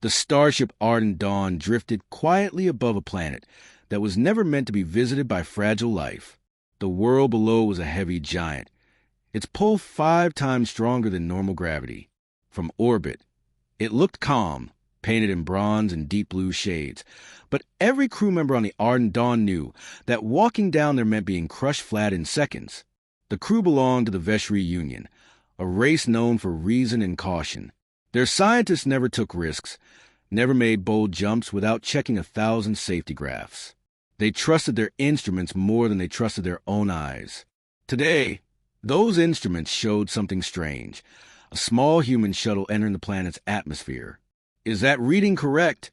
The starship Arden Dawn drifted quietly above a planet that was never meant to be visited by fragile life. The world below was a heavy giant, its pull 5 times stronger than normal gravity. From orbit, it looked calm, painted in bronze and deep blue shades. But every crew member on the Arden Dawn knew that walking down there meant being crushed flat in seconds. The crew belonged to the Veshri Union, a race known for reason and caution. Their scientists never took risks, never made bold jumps without checking 1,000 safety graphs. They trusted their instruments more than they trusted their own eyes. Today, those instruments showed something strange. A small human shuttle entering the planet's atmosphere. "Is that reading correct?"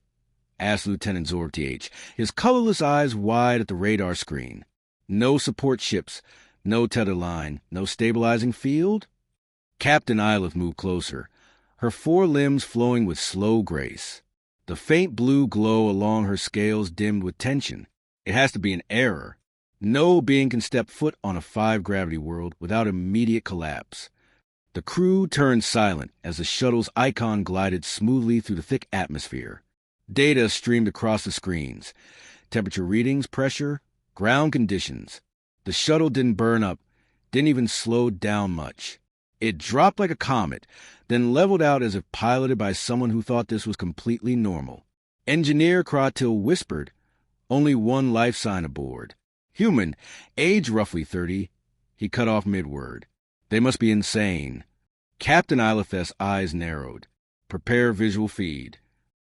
asked Lieutenant Zorb-TH, his colorless eyes wide at the radar screen. No support ships, no tether line, no stabilizing field? Captain Ilith moved closer, her 4 limbs flowing with slow grace. The faint blue glow along her scales dimmed with tension. It has to be an error. No being can step foot on a 5-gravity world without immediate collapse. The crew turned silent as the shuttle's icon glided smoothly through the thick atmosphere. Data streamed across the screens. Temperature readings, pressure, ground conditions. The shuttle didn't burn up, didn't even slow down much. It dropped like a comet, then leveled out as if piloted by someone who thought this was completely normal. Engineer Kratil whispered, "Only one life sign aboard. Human, age roughly 30. He cut off mid-word. They must be insane. Captain Ilith's eyes narrowed. Prepare visual feed.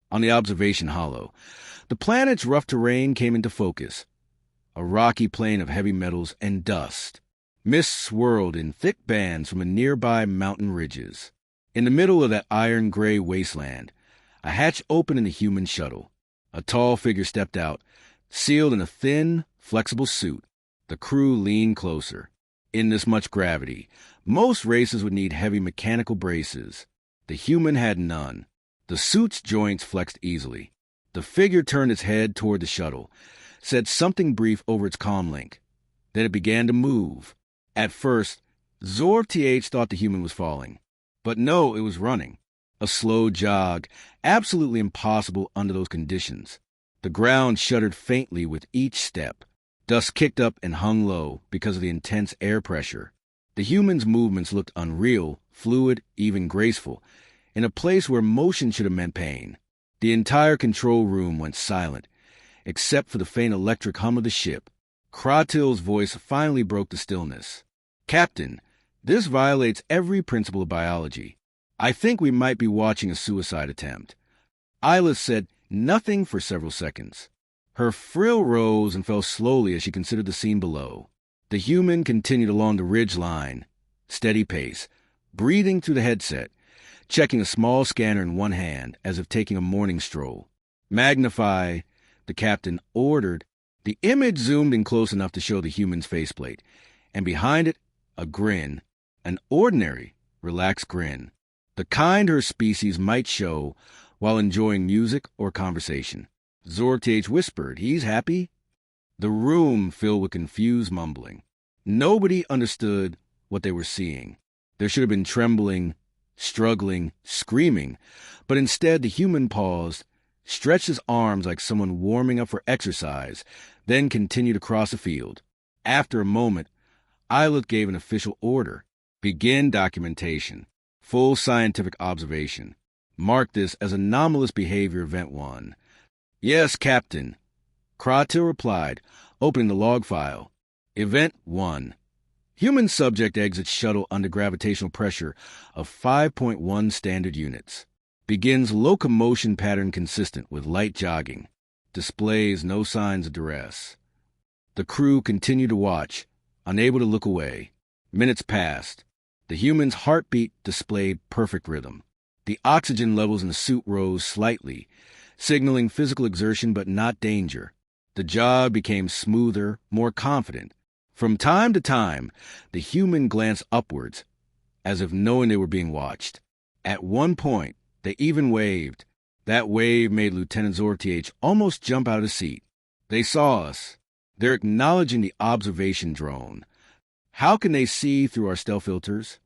On the observation hollow, the planet's rough terrain came into focus. A rocky plain of heavy metals and dust. Mist swirled in thick bands from the nearby mountain ridges. In the middle of that iron-gray wasteland, a hatch opened in the human shuttle. A tall figure stepped out, sealed in a thin, flexible suit. The crew leaned closer. In this much gravity, most races would need heavy mechanical braces. The human had none. The suit's joints flexed easily. The figure turned its head toward the shuttle, said something brief over its comlink. Then it began to move. At first, Zorb-TH thought the human was falling. But no, it was running. A slow jog, absolutely impossible under those conditions. The ground shuddered faintly with each step. Dust kicked up and hung low because of the intense air pressure. The human's movements looked unreal, fluid, even graceful, in a place where motion should have meant pain. The entire control room went silent, except for the faint electric hum of the ship. Kratil's voice finally broke the stillness. "Captain, this violates every principle of biology. I think we might be watching a suicide attempt." Ilith said nothing for several seconds. Her frill rose and fell slowly as she considered the scene below. The human continued along the ridge line, steady pace, breathing through the headset, checking a small scanner in one hand as if taking a morning stroll. "Magnify," the captain ordered. The image zoomed in close enough to show the human's faceplate, and behind it, a grin, an ordinary, relaxed grin, the kind her species might show while enjoying music or conversation. Zorb-TH whispered, "He's happy?" The room filled with confused mumbling. Nobody understood what they were seeing. There should have been trembling, struggling, screaming, but instead the human paused, stretched his arms like someone warming up for exercise, then continued across the field. After a moment, Ilith gave an official order. "Begin documentation. Full scientific observation. Mark this as anomalous behavior event 1. "Yes, Captain," Kratil replied, opening the log file. Event 1. Human subject exits shuttle under gravitational pressure of 5.1 standard units. Begins locomotion pattern consistent with light jogging. Displays no signs of duress. The crew continued to watch, unable to look away. Minutes passed. The human's heartbeat displayed perfect rhythm. The oxygen levels in the suit rose slightly, signaling physical exertion but not danger. The jog became smoother, more confident. From time to time, the human glanced upwards, as if knowing they were being watched. At one point, they even waved. That wave made Lieutenant Zorb-TH almost jump out of his seat. "They saw us. They're acknowledging the observation drone. How can they see through our stealth filters?"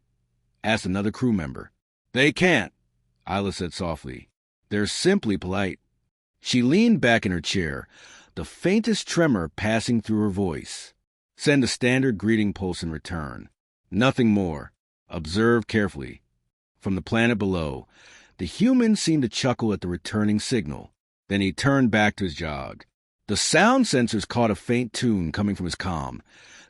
asked another crew member. "They can't," Ilith said softly. They're simply polite. She leaned back in her chair, the faintest tremor passing through her voice. Send a standard greeting pulse in return. Nothing more. Observe carefully. From the planet below, the human seemed to chuckle at the returning signal. Then he turned back to his jog. The sound sensors caught a faint tune coming from his comm.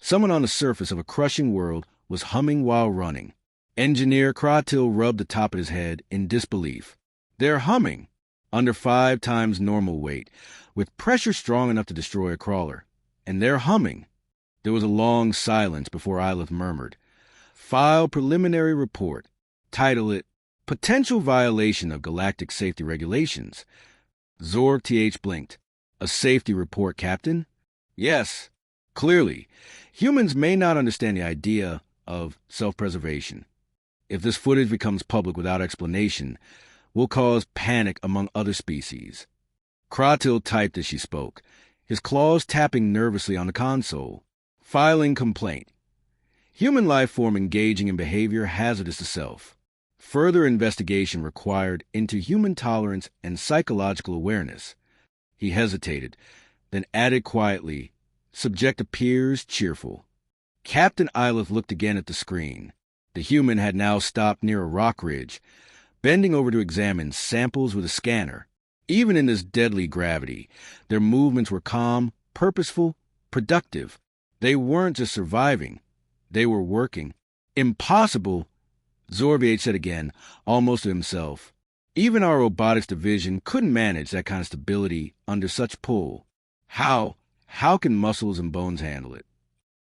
Someone on the surface of a crushing world was humming while running. Engineer Kratil rubbed the top of his head in disbelief. They're humming, under 5 times normal weight, with pressure strong enough to destroy a crawler. And they're humming. There was a long silence before Ilith murmured. File preliminary report. Title it, Potential Violation of Galactic Safety Regulations. Zorg TH blinked. A safety report, Captain? Yes. Clearly, humans may not understand the idea of self-preservation. If this footage becomes public without explanation, will cause panic among other species. Kratil typed as she spoke, his claws tapping nervously on the console. Filing complaint. Human life form engaging in behavior hazardous to self. Further investigation required into human tolerance and psychological awareness. He hesitated, then added quietly, Subject appears cheerful. Captain Ilith looked again at the screen. The human had now stopped near a rock ridge, bending over to examine samples with a scanner. Even in this deadly gravity, their movements were calm, purposeful, productive. They weren't just surviving. They were working. Impossible, Zorviate said again, almost to himself. Even our robotics division couldn't manage that kind of stability under such pull. How can muscles and bones handle it?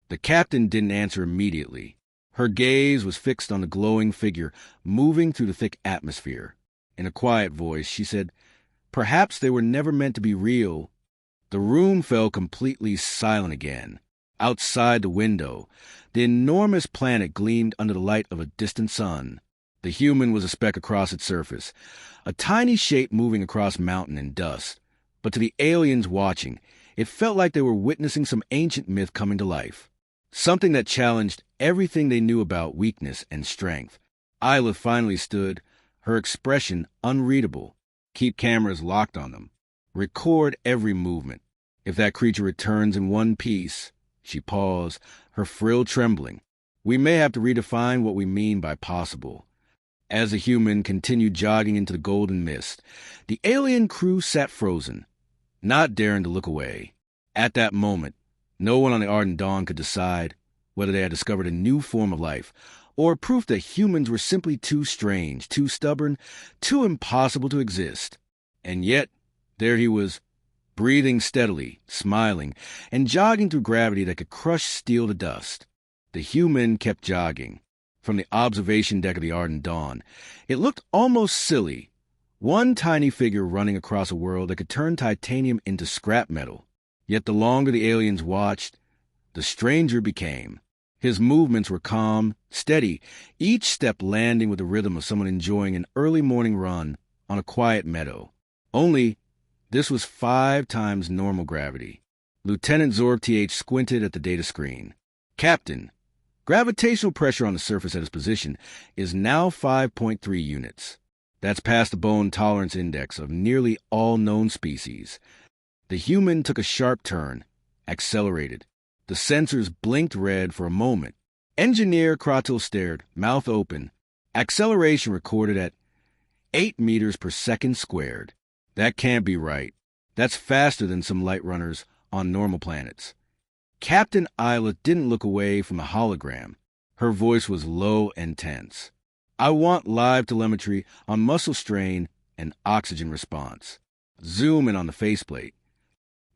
The captain didn't answer immediately. Her gaze was fixed on the glowing figure moving through the thick atmosphere. In a quiet voice, she said, Perhaps they were never meant to be real. The room fell completely silent again. Outside the window, the enormous planet gleamed under the light of a distant sun. The human was a speck across its surface, a tiny shape moving across mountain and dust. But to the aliens watching, it felt like they were witnessing some ancient myth coming to life. Something that challenged everything they knew about weakness and strength. Isla finally stood, her expression unreadable. Keep cameras locked on them. Record every movement. If that creature returns in one piece... She paused, her frill trembling. We may have to redefine what we mean by possible. As the human continued jogging into the golden mist, the alien crew sat frozen, not daring to look away. At that moment, no one on the Ardent Dawn could decide whether they had discovered a new form of life, or proof that humans were simply too strange, too stubborn, too impossible to exist. And yet, there he was, breathing steadily, smiling, and jogging through gravity that could crush steel to dust. The human kept jogging. From the observation deck of the Ardent Dawn, it looked almost silly. One tiny figure running across a world that could turn titanium into scrap metal. Yet the longer the aliens watched, the stranger became. His movements were calm, steady, each step landing with the rhythm of someone enjoying an early morning run on a quiet meadow. Only, this was 5 times normal gravity. Lieutenant Zorb TH squinted at the data screen. Captain, gravitational pressure on the surface at his position is now 5.3 units. That's past the bone tolerance index of nearly all known species. The human took a sharp turn, accelerated. The sensors blinked red for a moment. Engineer Kratil stared, mouth open. Acceleration recorded at 8 meters per second squared. That can't be right. That's faster than some light runners on normal planets. Captain Isla didn't look away from the hologram. Her voice was low and tense. I want live telemetry on muscle strain and oxygen response. Zoom in on the faceplate.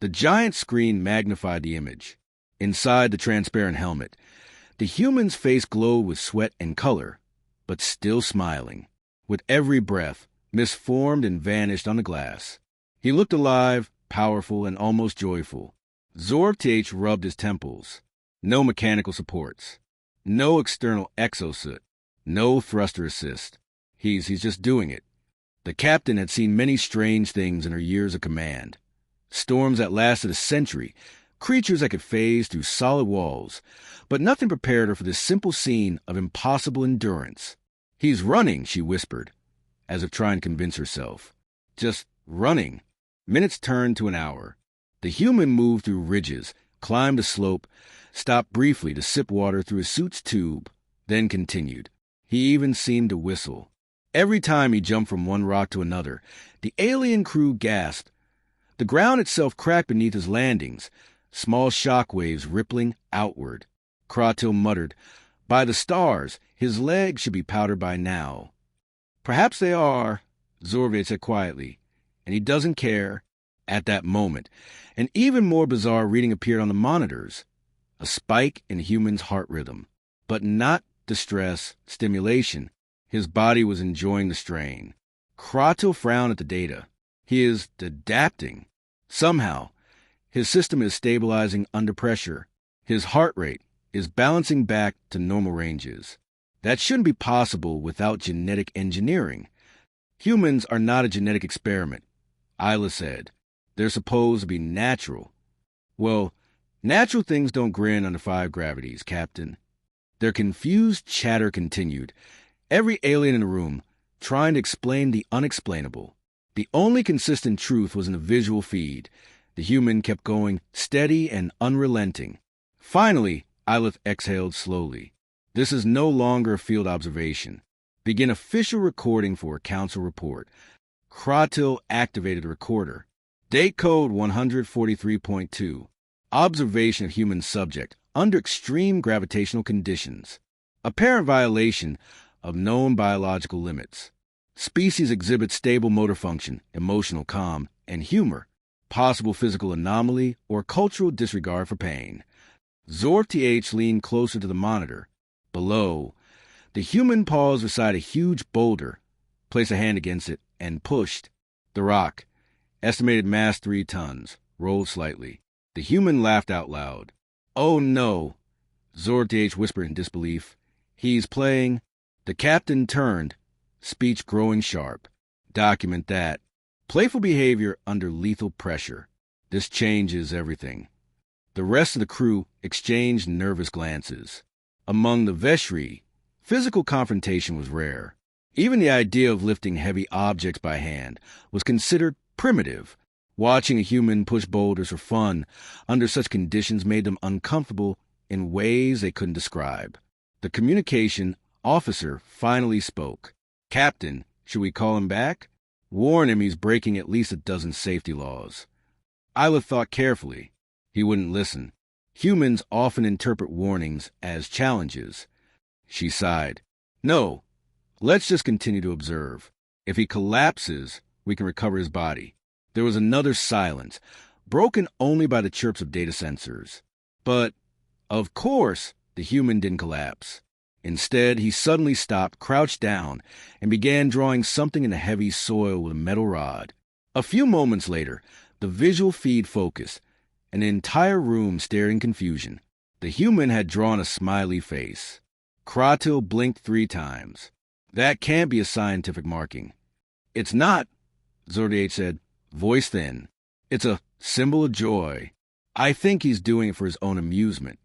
The giant screen magnified the image. Inside the transparent helmet, the human's face glowed with sweat and color, but still smiling. With every breath, misformed and vanished on the glass. He looked alive, powerful, and almost joyful. Zorb TH rubbed his temples. No mechanical supports. No external exosuit. No thruster assist. He's just doing it. The captain had seen many strange things in her years of command. Storms that lasted a century, creatures that could phase through solid walls, but nothing prepared her for this simple scene of impossible endurance. He's running, she whispered, as if trying to convince herself. Just running. Minutes turned to an hour. The human moved through ridges, climbed a slope, stopped briefly to sip water through his suit's tube, then continued. He even seemed to whistle. Every time he jumped from one rock to another, the alien crew gasped. The ground itself cracked beneath his landings, small shock waves rippling outward. Kratil muttered, "By the stars, his legs should be powdered by now." "Perhaps they are," Zorvich said quietly, "and he doesn't care." At that moment, an even more bizarre reading appeared on the monitors. A spike in human's heart rhythm, but not distress, stimulation. His body was enjoying the strain. Kratil frowned at the data. He is adapting. Somehow, his system is stabilizing under pressure. His heart rate is balancing back to normal ranges. That shouldn't be possible without genetic engineering. Humans are not a genetic experiment, Isla said. They're supposed to be natural. Well, natural things don't grin under 5 gravities, Captain. Their confused chatter continued, every alien in the room trying to explain the unexplainable. The only consistent truth was in the visual feed. The human kept going, steady and unrelenting. Finally, Ilith exhaled slowly. This is no longer a field observation. Begin official recording for a council report. Kratil activated the recorder. Date code 143.2. Observation of human subject under extreme gravitational conditions. Apparent violation of known biological limits. Species exhibit stable motor function, emotional calm, and humor. Possible physical anomaly or cultural disregard for pain. Zorf TH leaned closer to the monitor. Below, the human paused beside a huge boulder, placed a hand against it, and pushed. The rock, estimated mass 3 tons, rolled slightly. The human laughed out loud. "Oh no," Zorf TH whispered in disbelief. "He's playing." The captain turned, speech growing sharp. "Document that. Playful behavior under lethal pressure. This changes everything." The rest of the crew exchanged nervous glances. Among the Veshri, physical confrontation was rare. Even the idea of lifting heavy objects by hand was considered primitive. Watching a human push boulders for fun under such conditions made them uncomfortable in ways they couldn't describe. The communication officer finally spoke. "Captain, should we call him back? Warn him he's breaking at least a dozen safety laws." Isla thought carefully. He wouldn't listen. Humans often interpret warnings as challenges. She sighed. "No, let's just continue to observe. If he collapses, we can recover his body." There was another silence, broken only by the chirps of data sensors. But, of course, the human didn't collapse. Instead, he suddenly stopped, crouched down, and began drawing something in the heavy soil with a metal rod. A few moments later, the visual feed focused. An entire room stared in confusion. The human had drawn a smiley face. Kratil blinked 3 times. "That can't be a scientific marking." "It's not," Zordiate said, voice thin. "It's a symbol of joy. I think he's doing it for his own amusement.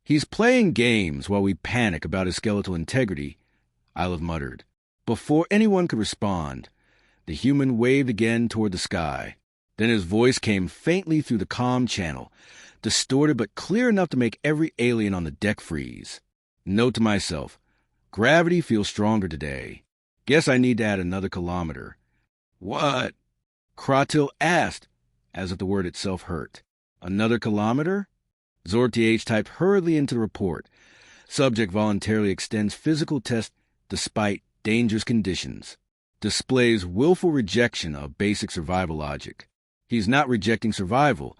He's playing games while we panic about his skeletal integrity," Ilith muttered. Before anyone could respond, the human waved again toward the sky. Then his voice came faintly through the comm channel, distorted but clear enough to make every alien on the deck freeze. Note to myself, gravity feels stronger today. Guess I need to add another kilometer. "What?" Kratil asked, as if the word itself hurt. "Another kilometer?" Zorth typed hurriedly into the report. Subject voluntarily extends physical test despite dangerous conditions. Displays willful rejection of basic survival logic. "He's not rejecting survival,"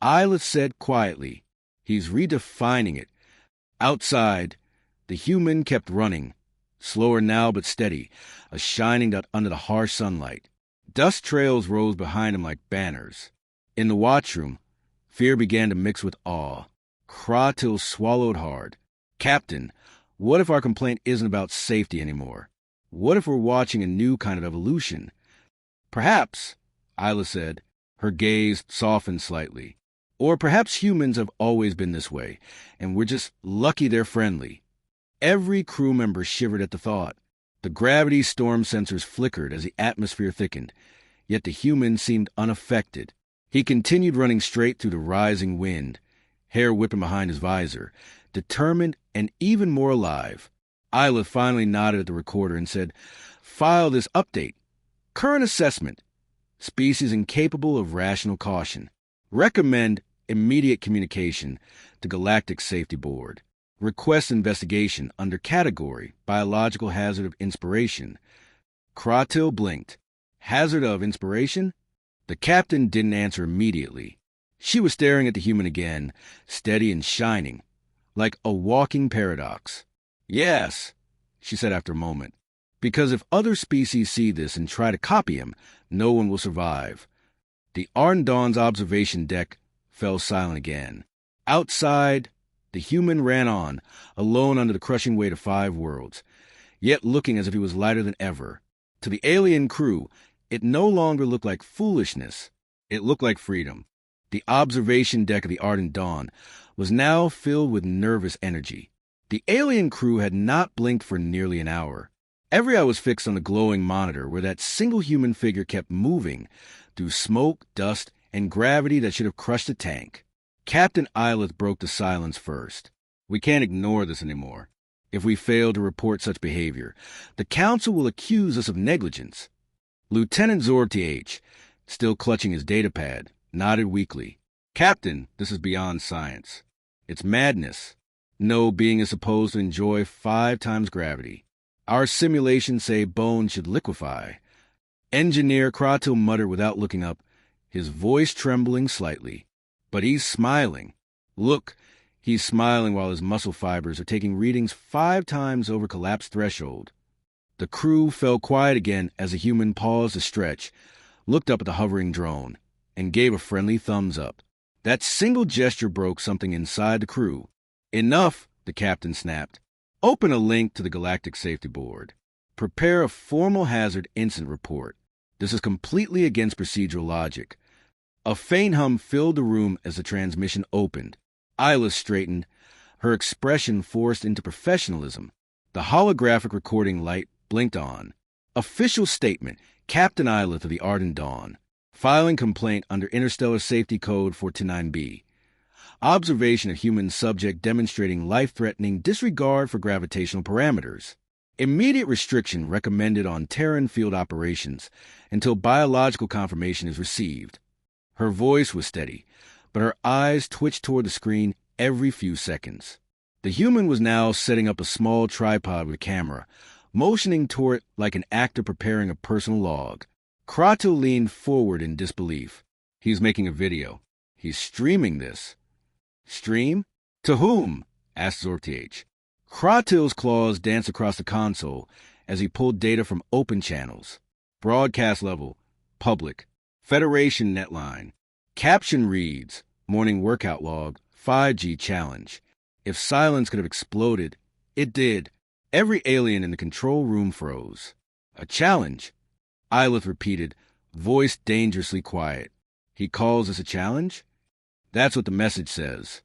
Isla said quietly. "He's redefining it." Outside, the human kept running, slower now but steady, a shining dot under the harsh sunlight. Dust trails rose behind him like banners. In the watchroom, fear began to mix with awe. Kratil swallowed hard. "Captain, what if our complaint isn't about safety anymore? What if we're watching a new kind of evolution?" "Perhaps," Isla said. Her gaze softened slightly. "Or perhaps humans have always been this way, and we're just lucky they're friendly." Every crew member shivered at the thought. The gravity storm sensors flickered as the atmosphere thickened. yet the human seemed unaffected. He continued running straight through the rising wind, hair whipping behind his visor, determined and even more alive. Isla finally nodded at the recorder and said, "File this update. Current assessment. Species incapable of rational caution. Recommend immediate communication to Galactic Safety Board. Request investigation under category Biological Hazard of Inspiration." Kratil blinked. Hazard of inspiration? The captain didn't answer immediately. She was staring at the human again, steady and shining, like a walking paradox. "Yes," she said after a moment, "because if other species see this and try to copy him, no one will survive." The Ardendawn's observation deck fell silent again. Outside, the human ran on, alone under the crushing weight of 5 worlds, yet looking as if he was lighter than ever. To the alien crew, it no longer looked like foolishness. It looked like freedom. The observation deck of the Ardent Dawn was now filled with nervous energy. The alien crew had not blinked for nearly an hour. Every eye was fixed on the glowing monitor where that single human figure kept moving through smoke, dust, and gravity that should have crushed a tank. Captain Ilith broke the silence first. "We can't ignore this anymore. If we fail to report such behavior, the Council will accuse us of negligence." Lieutenant Zorth, still clutching his datapad, nodded weakly. "Captain, this is beyond science. It's madness. No being is supposed to enjoy 5 times gravity. Our simulations say bones should liquefy." Engineer Kratil muttered without looking up, his voice trembling slightly. "But he's smiling. Look, he's smiling while his muscle fibers are taking readings 5 times over collapse threshold." The crew fell quiet again as the human paused to stretch, looked up at the hovering drone, and gave a friendly thumbs up. That single gesture broke something inside the crew. "Enough," the captain snapped. "Open a link to the Galactic Safety Board. Prepare a formal hazard incident report. This is completely against procedural logic." A faint hum filled the room as the transmission opened. Isla straightened, her expression forced into professionalism. The holographic recording light blinked on. "Official statement, Captain Ilith of the Ardent Dawn. Filing complaint under Interstellar Safety Code 429B. Observation of human subject demonstrating life-threatening disregard for gravitational parameters. Immediate restriction recommended on Terran field operations until biological confirmation is received." Her voice was steady, but her eyes twitched toward the screen every few seconds. The human was now setting up a small tripod with a camera, motioning toward it like an actor preparing a personal log. Kratil leaned forward in disbelief. "He's making a video. He's streaming this." "Stream? To whom?" asked Zorth. Kratil's claws danced across the console as he pulled data from open channels. Broadcast level, public, Federation netline. Caption reads, "Morning workout log, 5G challenge." If silence could have exploded, it did. Every alien in the control room froze. "A challenge?" Ilith repeated, voice dangerously quiet. "He calls this a challenge?" "That's what the message says."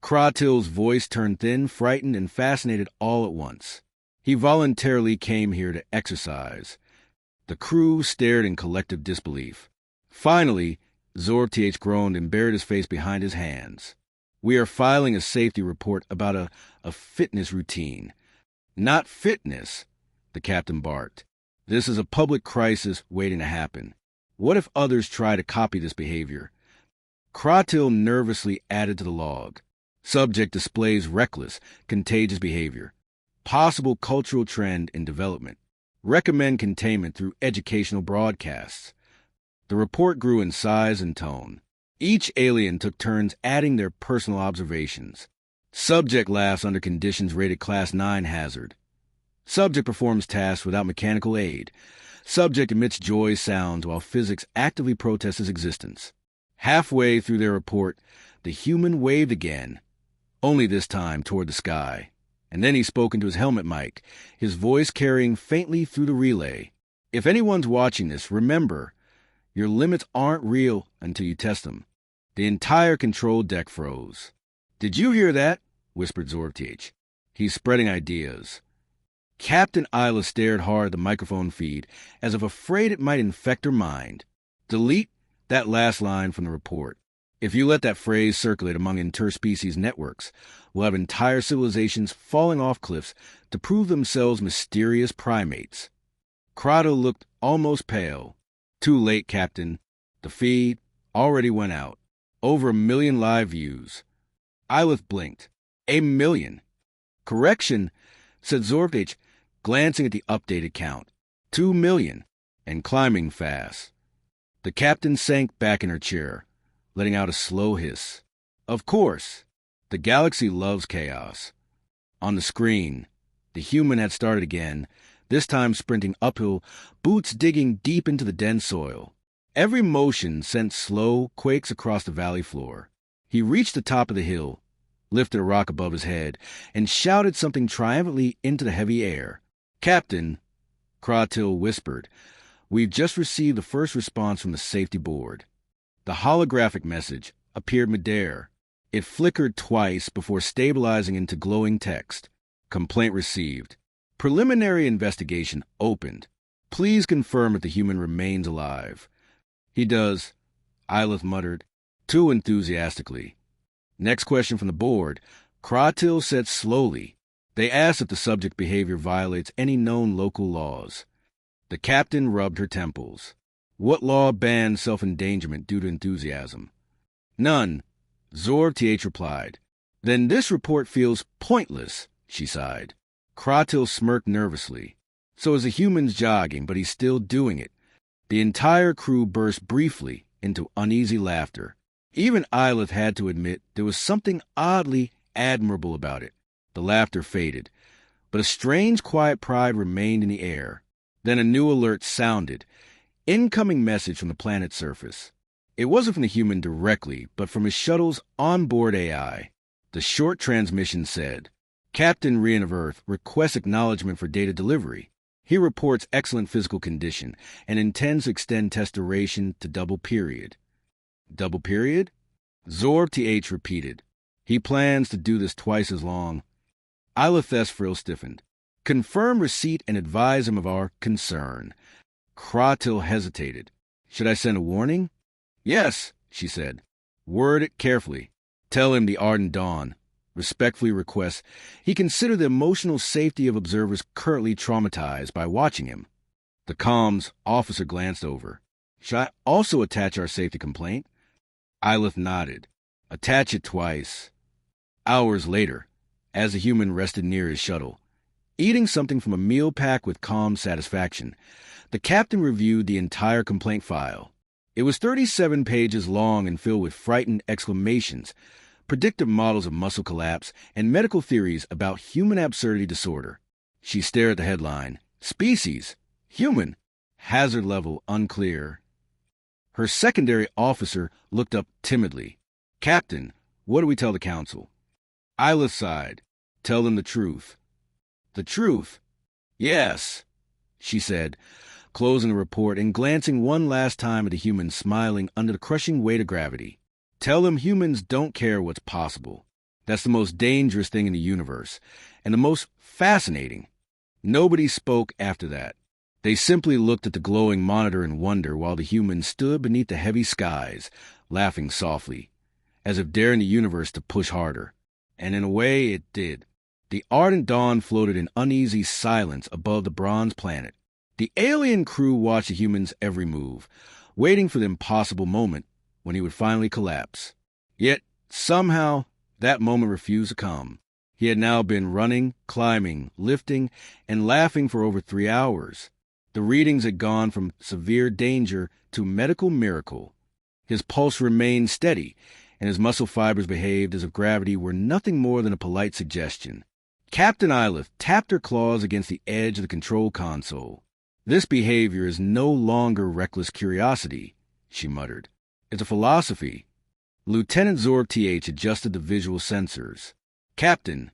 Kratil's voice turned thin, frightened, and fascinated all at once. "He voluntarily came here to exercise." The crew stared in collective disbelief. Finally, Zorth groaned and buried his face behind his hands. "We are filing a safety report about a fitness routine." "Not fitness," the captain barked. "This is a public crisis waiting to happen. What if others try to copy this behavior?" Kratil nervously added to the log. "Subject displays reckless, contagious behavior. Possible cultural trend in development. Recommend containment through educational broadcasts." The report grew in size and tone. Each alien took turns adding their personal observations. Subject laughs under conditions rated Class 9 hazard. Subject performs tasks without mechanical aid. Subject emits joyous sounds while physics actively protests his existence. Halfway through their report, the human waved again, only this time toward the sky. And then he spoke into his helmet mic, his voice carrying faintly through the relay. "If anyone's watching this, remember, your limits aren't real until you test them." The entire control deck froze. "Did you hear that?" whispered Zorth. "He's spreading ideas." Captain Isla stared hard at the microphone feed, as if afraid it might infect her mind. Delete that last line from the report. If you let that phrase circulate among interspecies networks, we'll have entire civilizations falling off cliffs to prove themselves mysterious primates. Crotto looked almost pale. Too late, Captain. The feed already went out. Over 1 million live views. Ilith blinked. 1 million. Correction, said Zorbh, glancing at the updated count. 2 million, and climbing fast. The captain sank back in her chair, letting out a slow hiss. Of course, the galaxy loves chaos. On the screen, the human had started again, this time sprinting uphill, boots digging deep into the dense soil. Every motion sent slow quakes across the valley floor. He reached the top of the hill, lifted a rock above his head, and shouted something triumphantly into the heavy air. Captain, Kratil whispered, we've just received the first response from the safety board. The holographic message appeared midair. It flickered twice before stabilizing into glowing text. Complaint received. Preliminary investigation opened. Please confirm if the human remains alive. He does, Ilith muttered, too enthusiastically. Next question from the board. Kratil said slowly. They asked if the subject behavior violates any known local laws. The captain rubbed her temples. What law bans self-endangerment due to enthusiasm? None, Zorbh replied. Then this report feels pointless, she sighed. Kratil smirked nervously. So is the human's jogging, but he's still doing it. The entire crew burst briefly into uneasy laughter. Even Ilith had to admit there was something oddly admirable about it. The laughter faded, but a strange quiet pride remained in the air. Then a new alert sounded. Incoming message from the planet's surface. It wasn't from the human directly, but from his shuttle's onboard AI. The short transmission said, Captain Rian of Earth requests acknowledgement for data delivery. He reports excellent physical condition and intends to extend test duration to double period. Double period? Zorbh repeated. He plans to do this twice as long. Ilith's frill stiffened. Confirm receipt and advise him of our concern. Kratil hesitated. Should I send a warning? Yes, she said. Word it carefully. Tell him the Ardent Dawn respectfully requests he consider the emotional safety of observers currently traumatized by watching him. The comms officer glanced over. Should I also attach our safety complaint? Ilith nodded. Attach it twice. Hours later, as the human rested near his shuttle, eating something from a meal pack with calm satisfaction, the captain reviewed the entire complaint file. It was 37 pages long and filled with frightened exclamations, predictive models of muscle collapse, and medical theories about human absurdity disorder. She stared at the headline. Species. Human. Hazard level unclear. Her secondary officer looked up timidly. Captain, what do we tell the council? Ilith sighed. Tell them the truth. The truth? Yes, she said, closing the report and glancing one last time at the humans smiling under the crushing weight of gravity. Tell them humans don't care what's possible. That's the most dangerous thing in the universe, and the most fascinating. Nobody spoke after that. They simply looked at the glowing monitor in wonder while the humans stood beneath the heavy skies, laughing softly, as if daring the universe to push harder. And in a way, it did. The ardent dawn floated in uneasy silence above the bronze planet. The alien crew watched the humans' every move, waiting for the impossible moment when he would finally collapse. Yet, somehow, that moment refused to come. He had now been running, climbing, lifting, and laughing for over 3 hours. The readings had gone from severe danger to medical miracle. His pulse remained steady, and his muscle fibers behaved as if gravity were nothing more than a polite suggestion. Captain Ilith tapped her claws against the edge of the control console. This behavior is no longer reckless curiosity, she muttered. It's a philosophy. Lieutenant Zorbh adjusted the visual sensors. Captain,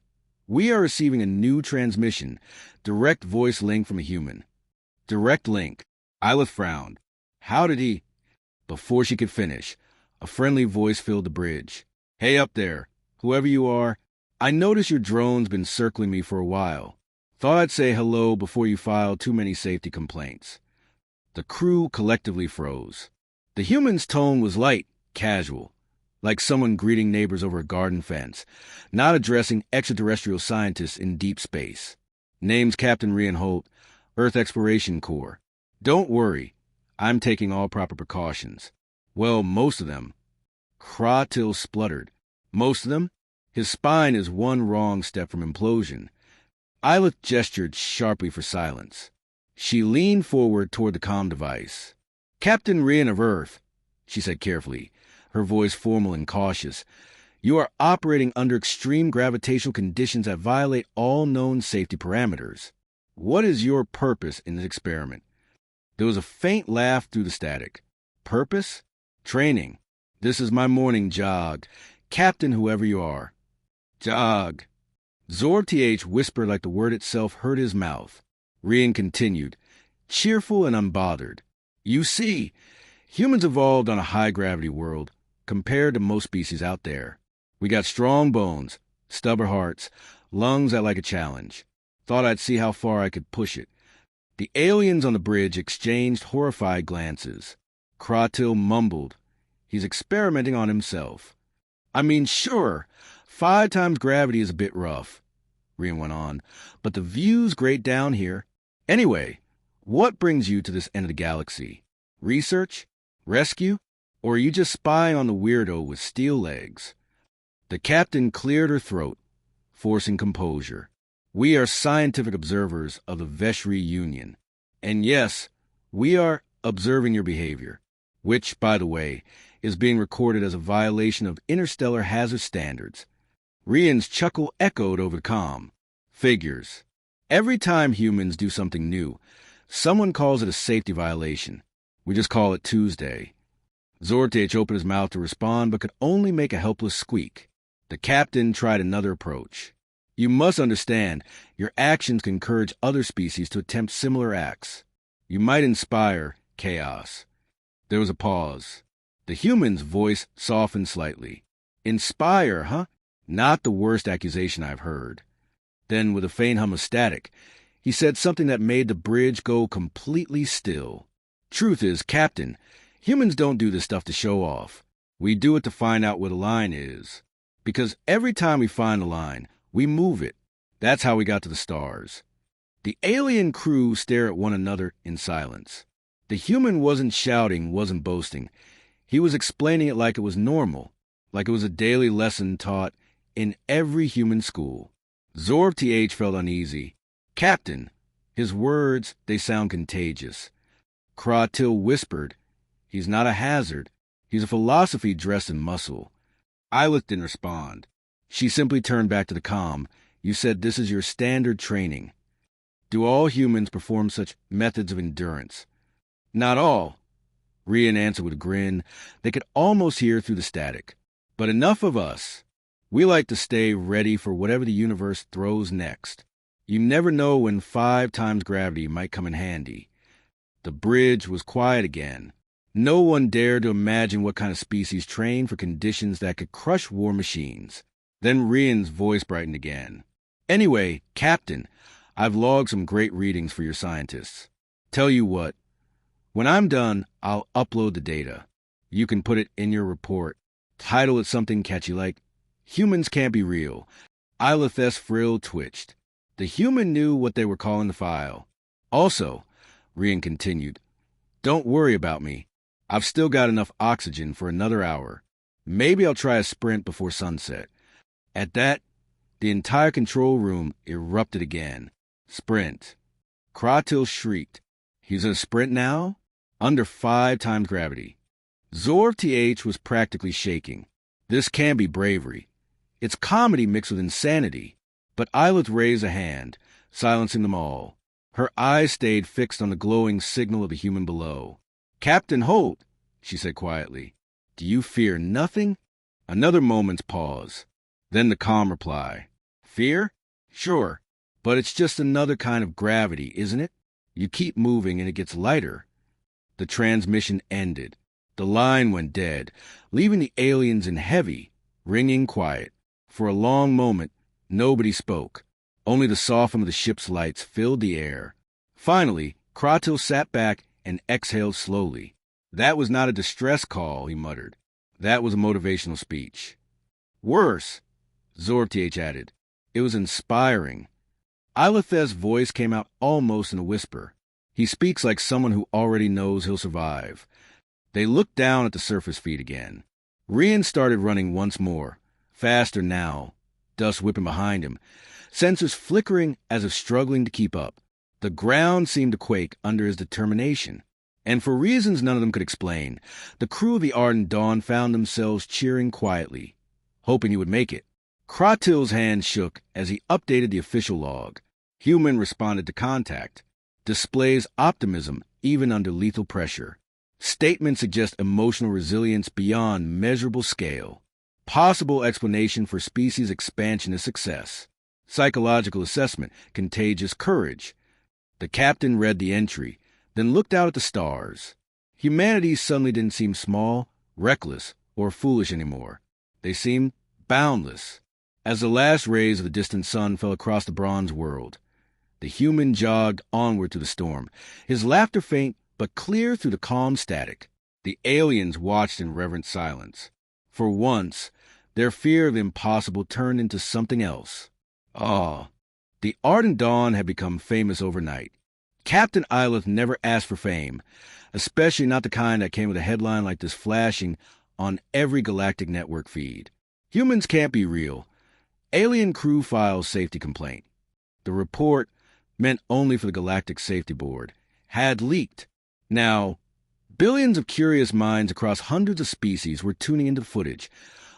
we are receiving a new transmission, direct voice link from a human. Direct link. Ilith frowned. How did he... Before she could finish, a friendly voice filled the bridge. Hey up there, whoever you are, I notice your drone's been circling me for a while. Thought I'd say hello before you filed too many safety complaints. The crew collectively froze. The human's tone was light, casual, like someone greeting neighbors over a garden fence, not addressing extraterrestrial scientists in deep space. Name's Captain Rian Holt, Earth Exploration Corps. Don't worry, I'm taking all proper precautions. Well, most of them. Kratil spluttered. Most of them? His spine is one wrong step from implosion. Isla gestured sharply for silence. She leaned forward toward the comm device. Captain Rian of Earth, she said carefully, her voice formal and cautious, you are operating under extreme gravitational conditions that violate all known safety parameters. What is your purpose in this experiment? There was a faint laugh through the static. Purpose? Training. This is my morning jog. Captain whoever you are. Jog. Zor-TH whispered like the word itself hurt his mouth. Rian continued, cheerful and unbothered. You see, humans evolved on a high-gravity world compared to most species out there. We got strong bones, stubborn hearts, lungs that like a challenge. Thought I'd see how far I could push it. The aliens on the bridge exchanged horrified glances. Kratil mumbled. He's experimenting on himself. I mean, sure, 5 times gravity is a bit rough, Rian went on, but the view's great down here. Anyway, what brings you to this end of the galaxy? Research? Rescue? Or are you just spying on the weirdo with steel legs? The captain cleared her throat, forcing composure. We are scientific observers of the Veshri Union. And yes, we are observing your behavior, which, by the way, is being recorded as a violation of interstellar hazard standards. Rian's chuckle echoed over the comm. Figures. Every time humans do something new, someone calls it a safety violation. We just call it Tuesday. Zor-TH opened his mouth to respond, but could only make a helpless squeak. The captain tried another approach. You must understand, your actions can encourage other species to attempt similar acts. You might inspire chaos. There was a pause. The human's voice softened slightly. Inspire, huh? Not the worst accusation I've heard. Then, with a faint hum of static, he said something that made the bridge go completely still. Truth is, Captain, humans don't do this stuff to show off. We do it to find out where the line is. Because every time we find the line, we move it. That's how we got to the stars. The alien crew stared at one another in silence. The human wasn't shouting, wasn't boasting. He was explaining it like it was normal, like it was a daily lesson taught in every human school. Zor-TH felt uneasy. Captain, his words, they sound contagious. Kratil whispered, he's not a hazard. He's a philosophy dressed in muscle. Isla didn't respond. She simply turned back to the comm. You said this is your standard training. Do all humans perform such methods of endurance? Not all, Rian answered with a grin they could almost hear through the static. But enough of us. We like to stay ready for whatever the universe throws next. You never know when 5 times gravity might come in handy. The bridge was quiet again. No one dared to imagine what kind of species trained for conditions that could crush war machines. Then Rian's voice brightened again. Anyway, Captain, I've logged some great readings for your scientists. Tell you what, when I'm done, I'll upload the data. You can put it in your report. Title it something catchy like, Humans Can't Be Real. Isla's frill twitched. The human knew what they were calling the file. Also, Rian continued, don't worry about me. I've still got enough oxygen for another hour. Maybe I'll try a sprint before sunset. At that, the entire control room erupted again. Sprint. Kratil shrieked. He's in a sprint now? Under 5 times gravity. Zor-TH was practically shaking. This can be bravery. It's comedy mixed with insanity. But Isla raised a hand, silencing them all. Her eyes stayed fixed on the glowing signal of the human below. Captain Holt, she said quietly, do you fear nothing? Another moment's pause. Then the calm reply. Fear? Sure. But it's just another kind of gravity, isn't it? You keep moving and it gets lighter. The transmission ended. The line went dead, leaving the aliens in heavy, ringing quiet. For a long moment, nobody spoke. Only the soft hum of the ship's lights filled the air. Finally, Kratil sat back and exhaled slowly. That was not a distress call, he muttered. That was a motivational speech. Worse, Zorb added. It was inspiring. Ilitheth's voice came out almost in a whisper. He speaks like someone who already knows he'll survive. They looked down at the surface feed again. Rian started running once more, faster now, dust whipping behind him, sensors flickering as if struggling to keep up. The ground seemed to quake under his determination. And for reasons none of them could explain, the crew of the Ardent Dawn found themselves cheering quietly, hoping he would make it. Kratil's hand shook as he updated the official log. Human responded to contact. Displays optimism even under lethal pressure. Statements suggest emotional resilience beyond measurable scale. Possible explanation for species expansion is success. Psychological assessment, contagious courage. The captain read the entry, then looked out at the stars. Humanity suddenly didn't seem small, reckless, or foolish anymore. They seemed boundless. As the last rays of the distant sun fell across the bronze world, the human jogged onward through the storm, his laughter faint but clear through the calm static. The aliens watched in reverent silence. For once, their fear of the impossible turned into something else. Awe. The Ardent Dawn had become famous overnight. Captain Ilith never asked for fame, especially not the kind that came with a headline like this flashing on every galactic network feed. Humans can't be real. Alien crew files safety complaint. The report, meant only for the Galactic Safety Board, had leaked. Now, billions of curious minds across hundreds of species were tuning into the footage,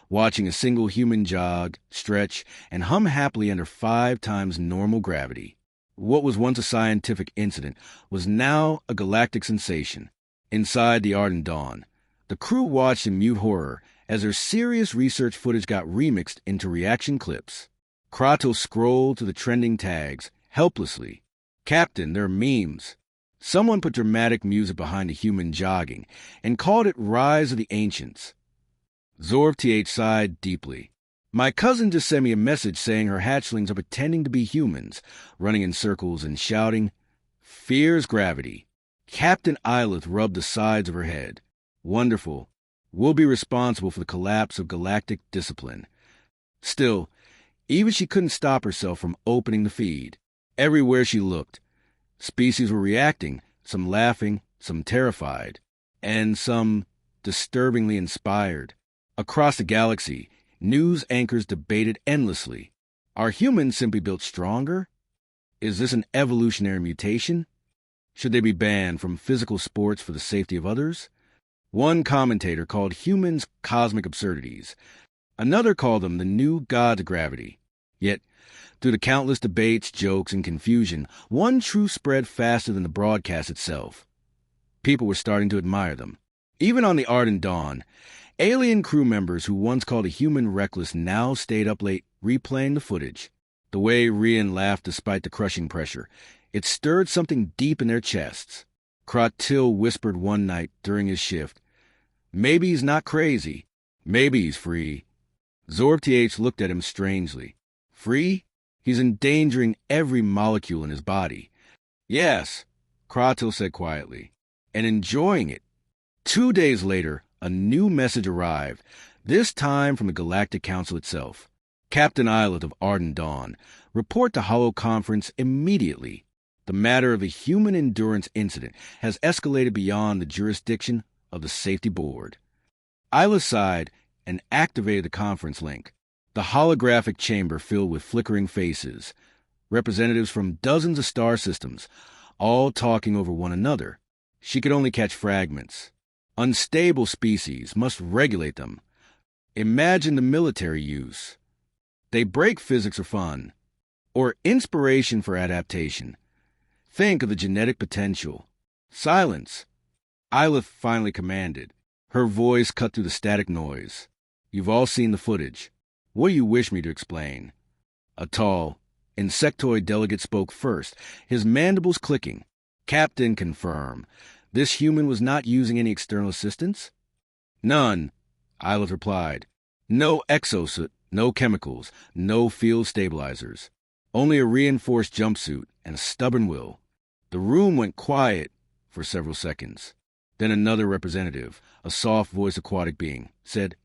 watching a single human jog, stretch, and hum happily under 5 times normal gravity. What was once a scientific incident was now a galactic sensation. Inside the Ardent Dawn, the crew watched in mute horror as their serious research footage got remixed into reaction clips. Kratil scrolled to the trending tags, helplessly. Captain, they're memes. Someone put dramatic music behind a human jogging and called it Rise of the Ancients. Zorb sighed deeply. My cousin just sent me a message saying her hatchlings are pretending to be humans, running in circles and shouting, "Fears gravity." Captain Ilith rubbed the sides of her head. Wonderful. We'll be responsible for the collapse of galactic discipline. Still, even she couldn't stop herself from opening the feed. Everywhere she looked, species were reacting, some laughing, some terrified, and some disturbingly inspired. Across the galaxy, news anchors debated endlessly. Are humans simply built stronger? Is this an evolutionary mutation? Should they be banned from physical sports for the safety of others? One commentator called humans cosmic absurdities. Another called them the new gods of gravity. Yet, through the countless debates, jokes, and confusion, one truth spread faster than the broadcast itself. People were starting to admire them. Even on the Ardent Dawn, alien crew members who once called a human reckless now stayed up late replaying the footage. The way Rian laughed despite the crushing pressure, it stirred something deep in their chests. Kratil whispered one night during his shift, "Maybe he's not crazy. Maybe he's free." Zorb looked at him strangely. Free? He's endangering every molecule in his body. Yes, Kratil said quietly, and enjoying it. 2 days later, a new message arrived, this time from the Galactic Council itself. Captain Ilith of Ardent Dawn, report to Holo Conference immediately. The matter of a human endurance incident has escalated beyond the jurisdiction of the Safety Board. Ilith sighed and activated the conference link. The holographic chamber filled with flickering faces, representatives from dozens of star systems, all talking over one another. She could only catch fragments. Unstable species must regulate them. Imagine the military use. They break physics for fun, or inspiration for adaptation. Think of the genetic potential. Silence. Ilith finally commanded. Her voice cut through the static noise. You've all seen the footage. What do you wish me to explain? A tall, insectoid delegate spoke first, his mandibles clicking. Captain, confirm. This human was not using any external assistance? None, Ilith replied. No exosuit, no chemicals, no field stabilizers. Only a reinforced jumpsuit and a stubborn will. The room went quiet for several seconds. Then another representative, a soft-voiced aquatic being, said,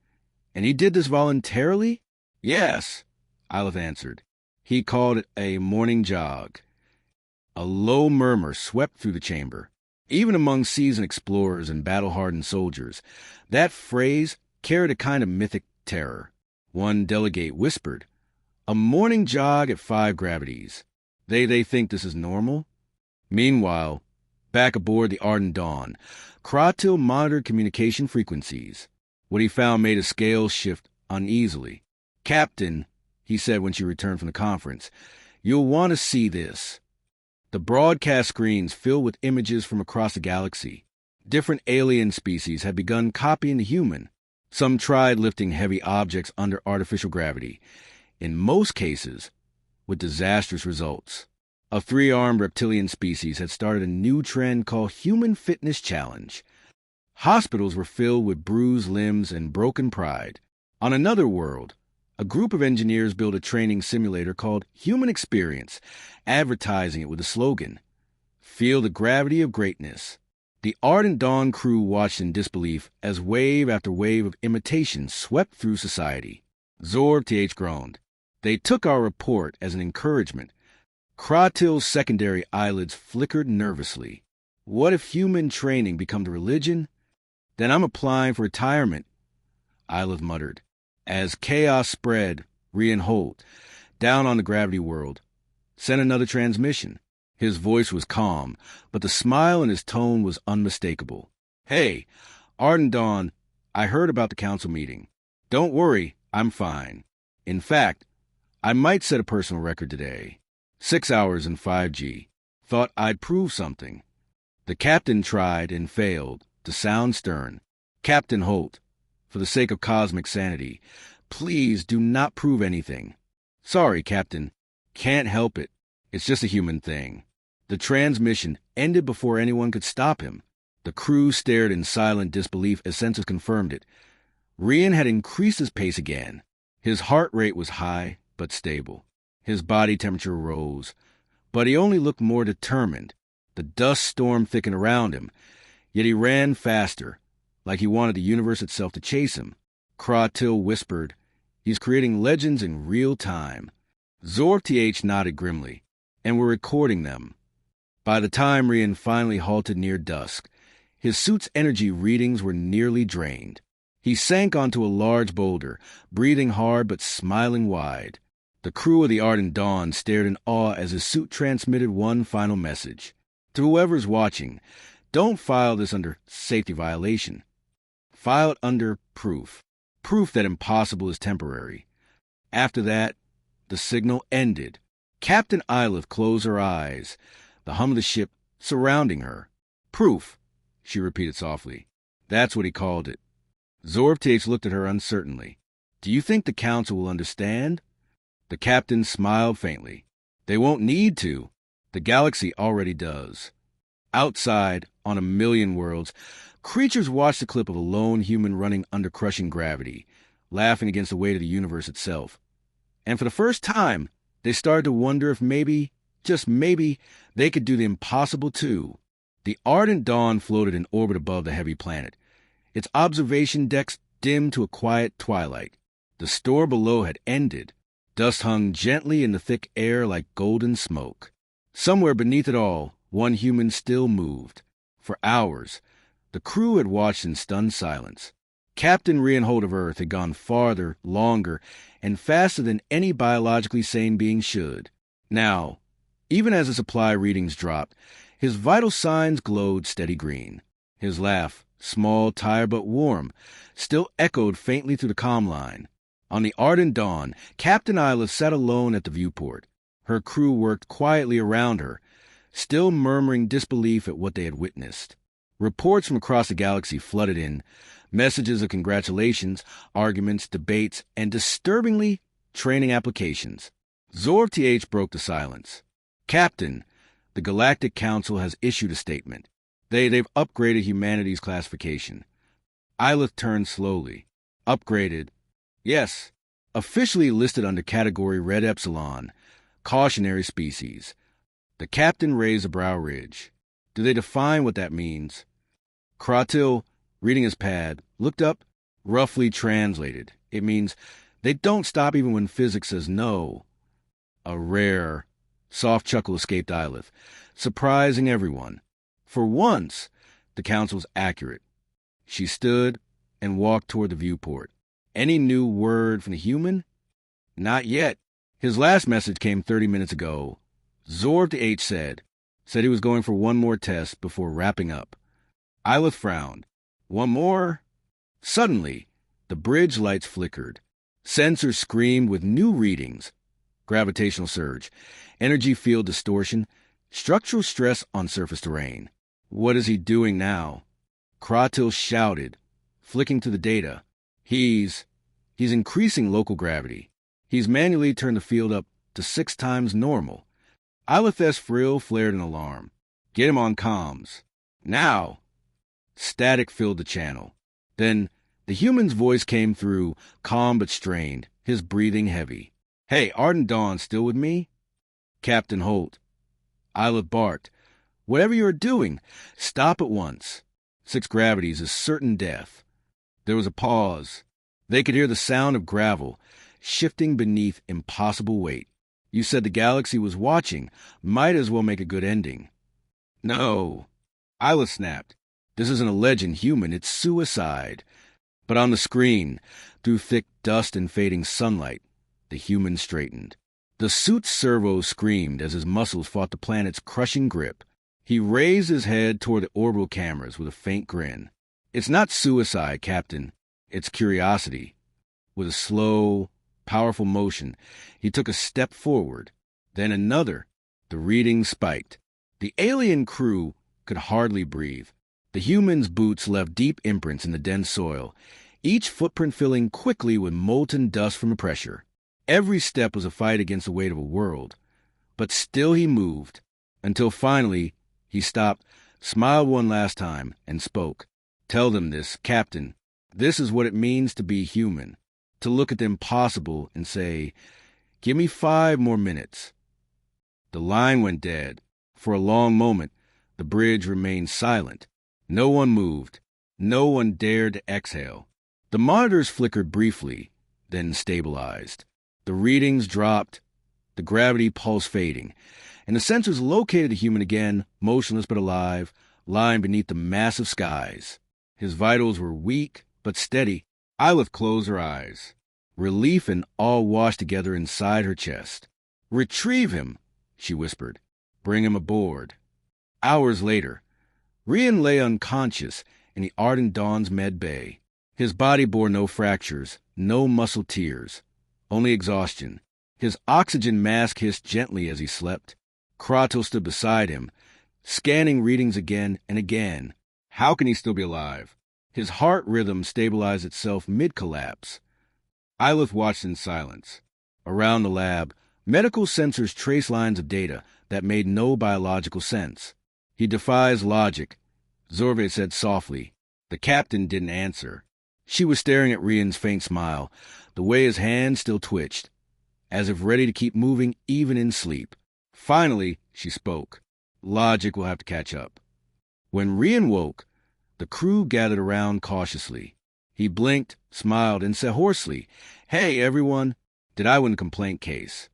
"And he did this voluntarily?" "Yes," Ilith answered. "He called it a morning jog." A low murmur swept through the chamber. Even among seasoned explorers and battle-hardened soldiers, that phrase carried a kind of mythic terror. One delegate whispered, "A morning jog at 5 gravities. They think this is normal?" Meanwhile, back aboard the Ardent Dawn, Kratil monitored communication frequencies. What he found made his scales shift uneasily. "Captain," he said when she returned from the conference, "you'll want to see this." The broadcast screens filled with images from across the galaxy. Different alien species had begun copying the human. Some tried lifting heavy objects under artificial gravity, in most cases with disastrous results. A 3-armed reptilian species had started a new trend called Human Fitness Challenge. Hospitals were filled with bruised limbs and broken pride. On another world, a group of engineers built a training simulator called Human Experience, advertising it with the slogan, "Feel the gravity of greatness." The Ardent Dawn crew watched in disbelief as wave after wave of imitation swept through society. Zorb TH groaned. "They took our report as an encouragement." Kratil's secondary eyelids flickered nervously. "What if human training becomes a religion? Then I'm applying for retirement," Ilith muttered. As chaos spread, Rian Holt, down on the gravity world, sent another transmission. His voice was calm, but the smile in his tone was unmistakable. "Hey, Ardent Dawn, I heard about the council meeting. Don't worry, I'm fine. In fact, I might set a personal record today. 6 hours in 5G. Thought I'd prove something." The captain tried and failed to sound stern. "Captain Holt, for the sake of cosmic sanity, please do not prove anything." "Sorry, Captain. Can't help it. It's just a human thing." The transmission ended before anyone could stop him. The crew stared in silent disbelief as sensors confirmed it. Rian had increased his pace again. His heart rate was high, but stable. His body temperature rose, but he only looked more determined. The dust storm thickened around him, yet he ran faster, like he wanted the universe itself to chase him. Kratil whispered, "He's creating legends in real time." Zorb TH nodded grimly, "And we're recording them." By the time Rian finally halted near dusk, his suit's energy readings were nearly drained. He sank onto a large boulder, breathing hard but smiling wide. The crew of the Ardent Dawn stared in awe as his suit transmitted one final message. To whoever's watching, don't file this under safety violation. File it under proof. Proof that impossible is temporary. After that, the signal ended. Captain Ilith closed her eyes, the hum of the ship surrounding her. "Proof," she repeated softly. "That's what he called it." Zorb TH looked at her uncertainly. "Do you think the council will understand?" The captain smiled faintly. "They won't need to. The galaxy already does." Outside, on a million worlds, creatures watched the clip of a lone human running under crushing gravity, laughing against the weight of the universe itself. And for the first time, they started to wonder if maybe, just maybe, they could do the impossible too. The Ardent Dawn floated in orbit above the heavy planet, its observation decks dimmed to a quiet twilight. The storm below had ended. Dust hung gently in the thick air like golden smoke. Somewhere beneath it all, one human still moved. For hours, the crew had watched in stunned silence. Captain Rian Holt of Earth had gone farther, longer, and faster than any biologically sane being should. Now, even as the supply readings dropped, his vital signs glowed steady green. His laugh, small, tired but warm, still echoed faintly through the comm line. On the Ardent Dawn, Captain Ilith sat alone at the viewport. Her crew worked quietly around her, still murmuring disbelief at what they had witnessed. Reports from across the galaxy flooded in, messages of congratulations, arguments, debates, and disturbingly, training applications. Zorb TH broke the silence. "Captain, the Galactic Council has issued a statement. They've upgraded humanity's classification." Ilith turned slowly. "Upgraded? Yes. Officially listed under category Red Epsilon, Cautionary species. The captain raised a brow ridge. Do they define what that means? Kratil, reading his pad, looked up, roughly translated. It means they don't stop even when physics says no. A rare, soft chuckle escaped Ilith, surprising everyone. For once, the counsel was accurate. She stood and walked toward the viewport. Any new word from the human? Not yet. His last message came 30 minutes ago. Zorv the H said he was going for one more test before wrapping up. Ilith frowned. One more? Suddenly, the bridge lights flickered. Sensors screamed with new readings. Gravitational surge, energy field distortion, structural stress on surface terrain. What is he doing now? Kratil shouted, flicking to the data. He's increasing local gravity. He's manually turned the field up to 6 times normal. Ilith's frill flared an alarm. Get him on comms. Now! Static filled the channel. Then the human's voice came through, calm but strained, his breathing heavy. Hey, Ardent Dawn still with me? Captain Holt. Ilith barked. Whatever you're doing, stop at once. 6 gravities is certain death. There was a pause. They could hear the sound of gravel shifting beneath impossible weight. You said the galaxy was watching. Might as well make a good ending. No. Ilith snapped. This isn't a legend human, it's suicide. But on the screen, through thick dust and fading sunlight, the human straightened. The suit's servo screamed as his muscles fought the planet's crushing grip. He raised his head toward the orbital cameras with a faint grin. It's not suicide, Captain. It's curiosity. With a slow, powerful motion, he took a step forward, then another. The reading spiked. The alien crew could hardly breathe. The human's boots left deep imprints in the dense soil, each footprint filling quickly with molten dust from the pressure. Every step was a fight against the weight of a world. But still he moved, until finally he stopped, smiled one last time, and spoke. Tell them this, Captain. This is what it means to be human. To look at the impossible and say, give me 5 more minutes. The line went dead. For a long moment, the bridge remained silent. No one moved. No one dared to exhale. The monitors flickered briefly, then stabilized. The readings dropped, the gravity pulse fading, and the sensors located the human again, motionless but alive, lying beneath the massive skies. His vitals were weak but steady. Ilith closed her eyes. Relief and awe washed together inside her chest. Retrieve him, she whispered. Bring him aboard. Hours later, Rian lay unconscious in the Ardent Dawn's med bay. His body bore no fractures, no muscle tears, only exhaustion. His oxygen mask hissed gently as he slept. Kratil stood beside him, scanning readings again and again. How can he still be alive? His heart rhythm stabilized itself mid-collapse. Ilith watched in silence. Around the lab, medical sensors traced lines of data that made no biological sense. He defies logic, Zorve said softly. The captain didn't answer. She was staring at Rian's faint smile, the way his hand still twitched, as if ready to keep moving even in sleep. Finally, she spoke. Logic will have to catch up. When Rian woke, the crew gathered around cautiously. He blinked, smiled, and said hoarsely, Hey, everyone, did I win the complaint case?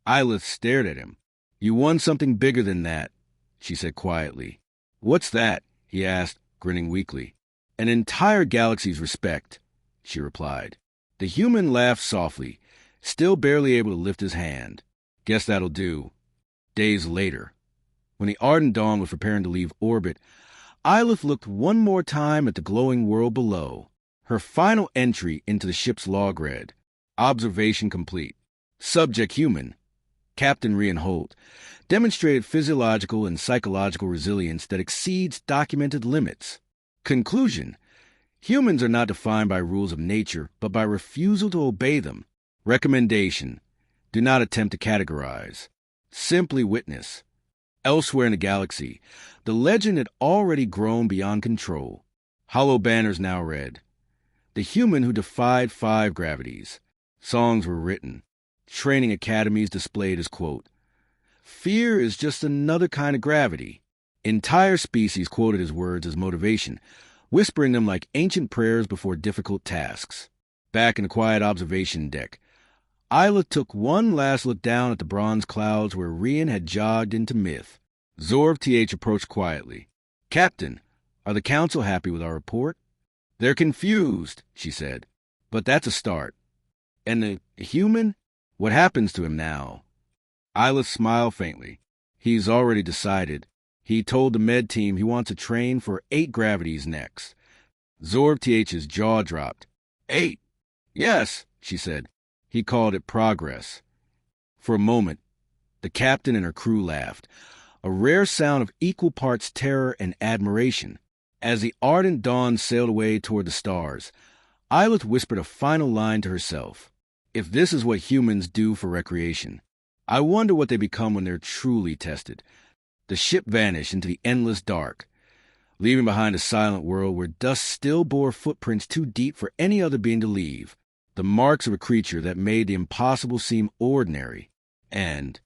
Ilith stared at him. You won something bigger than that, she said quietly. What's that? He asked, grinning weakly. An entire galaxy's respect, she replied. The human laughed softly, still barely able to lift his hand. Guess that'll do. Days later, when the Ardent Dawn was preparing to leave orbit, Ilith looked one more time at the glowing world below. Her final entry into the ship's log read, Observation complete. Subject human, Captain Rian Holt, demonstrated physiological and psychological resilience that exceeds documented limits. Conclusion: humans are not defined by rules of nature, but by refusal to obey them. Recommendation: do not attempt to categorize. Simply witness. Elsewhere in the galaxy, the legend had already grown beyond control. Hollow banners now read, The human who defied 5 gravities. Songs were written. training academies displayed his quote. Fear is just another kind of gravity. Entire species quoted his words as motivation, whispering them like ancient prayers before difficult tasks. Back in the quiet observation deck, Isla took one last look down at the bronze clouds where Rian had jogged into myth. Zorv TH approached quietly. Captain, are the council happy with our report? They're confused, she said. But that's a start. And the human? What happens to him now? Isla smiled faintly. He's already decided. He told the med team he wants to train for 8 gravities next. Zorv TH's jaw dropped. 8? Yes, she said. He called it progress. For a moment, the captain and her crew laughed, a rare sound of equal parts terror and admiration. As the ardent dawn sailed away toward the stars, Isla whispered a final line to herself. If this is what humans do for recreation, I wonder what they become when they're truly tested. The ship vanished into the endless dark, leaving behind a silent world where dust still bore footprints too deep for any other being to leave, the marks of a creature that made the impossible seem ordinary, and